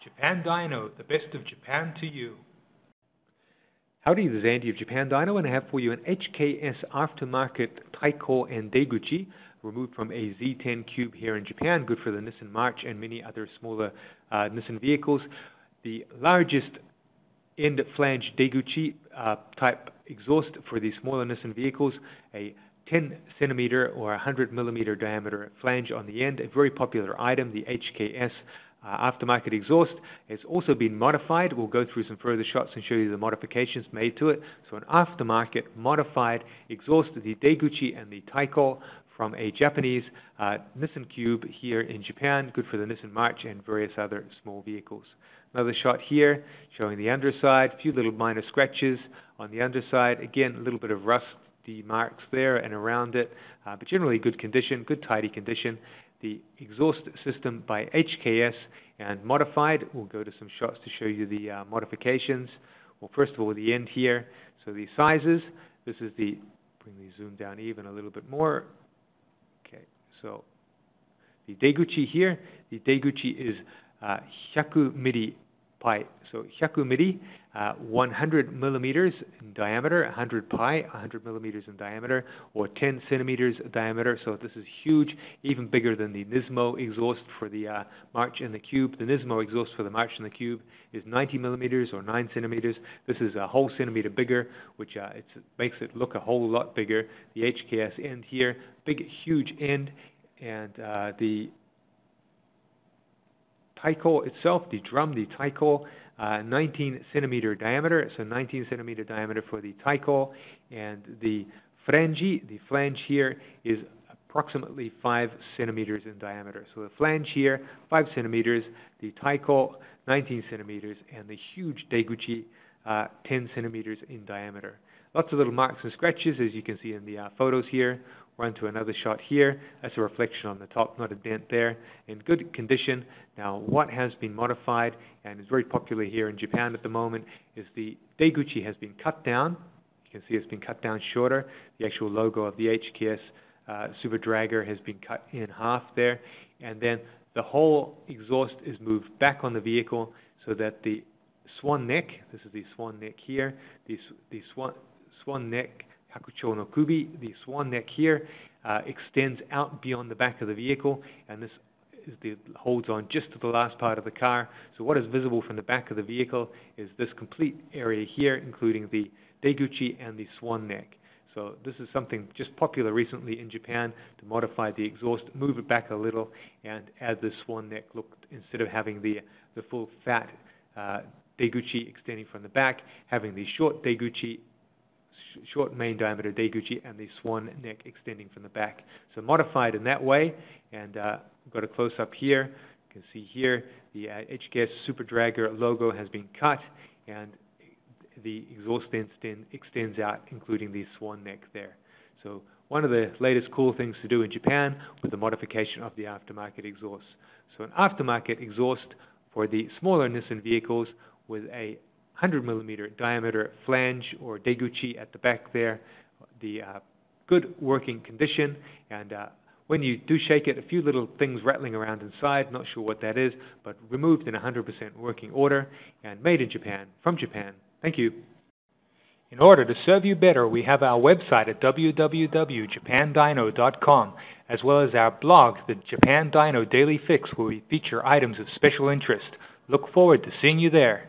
Japan Dyno, the best of Japan to you. Howdy, this is Andy of Japan Dyno, and I have for you an HKS aftermarket Taiko and Deguchi removed from a Z10 cube here in Japan, good for the Nissan March and many other smaller Nissan vehicles. The largest end flange Deguchi type exhaust for the smaller Nissan vehicles, a 10 centimeter or 100 millimeter diameter flange on the end, a very popular item, the HKS aftermarket exhaust. It's also been modified. We'll go through some further shots and show you the modifications made to it. So an aftermarket modified exhaust, the Deguchi and the Taiko, from a Japanese Nissan Cube here in Japan, good for the Nissan March and various other small vehicles. Another shot here showing the underside, a few little minor scratches on the underside. Again, a little bit of rusty marks there and around it, but generally good condition, good tidy condition. The exhaust system by HKS and modified. We'll go to some shots to show you the modifications. Well, first of all, the end here. So the sizes. This is the, bring the zoom down even a little bit more. Okay, so the Deguchi here. The Deguchi is 100 milli pi. So 100 milli, 100 millimeters in diameter, 100 pi, 100 millimeters in diameter, or 10 centimeters diameter. So this is huge, even bigger than the Nismo exhaust for the March and the Cube. The Nismo exhaust for the March and the Cube is 90 millimeters or 9 centimeters. This is a whole centimeter bigger, which it makes it look a whole lot bigger. The HKS end here, big, huge end, and the Taiko itself, the drum, the Taiko, 19 centimeter diameter, so 19 centimeter diameter for the Taiko, and the flange here is approximately 5 centimeters in diameter. So the flange here, 5 centimeters, the Taiko, 19 centimeters, and the huge Deguchi, 10 centimeters in diameter. Lots of little marks and scratches, as you can see in the photos here. Run to another shot here. That's a reflection on the top, not a dent there. In good condition. Now, what has been modified and is very popular here in Japan at the moment is the Deguchi has been cut down. You can see it's been cut down shorter. The actual logo of the HKS Super Dragger has been cut in half there. And then the whole exhaust is moved back on the vehicle so that the swan neck, this is the swan neck here, the swan neck, Hakucho no Kubi, the swan neck here, extends out beyond the back of the vehicle, and this holds on just to the last part of the car. So what is visible from the back of the vehicle is this complete area here, including the Deguchi and the swan neck. So this is something just popular recently in Japan, to modify the exhaust, move it back a little, and add the swan neck look, instead of having the full fat Deguchi extending from the back, having the short Deguchi, short main diameter Deguchi, and the swan neck extending from the back. So modified in that way, and we've got a close-up here. You can see here the HKS Super Dragger logo has been cut, and the exhaust then extends out, including the swan neck there. So one of the latest cool things to do in Japan with the modification of the aftermarket exhaust. So an aftermarket exhaust for the smaller Nissan vehicles with a 100 millimeter diameter flange or Deguchi at the back there, the good working condition, and when you do shake it, a few little things rattling around inside, not sure what that is, but removed in 100% working order and made in Japan, from Japan. Thank you. In order to serve you better, we have our website at www.japandyno.com, as well as our blog, the Japan Dyno Daily Fix, where we feature items of special interest. Look forward to seeing you there.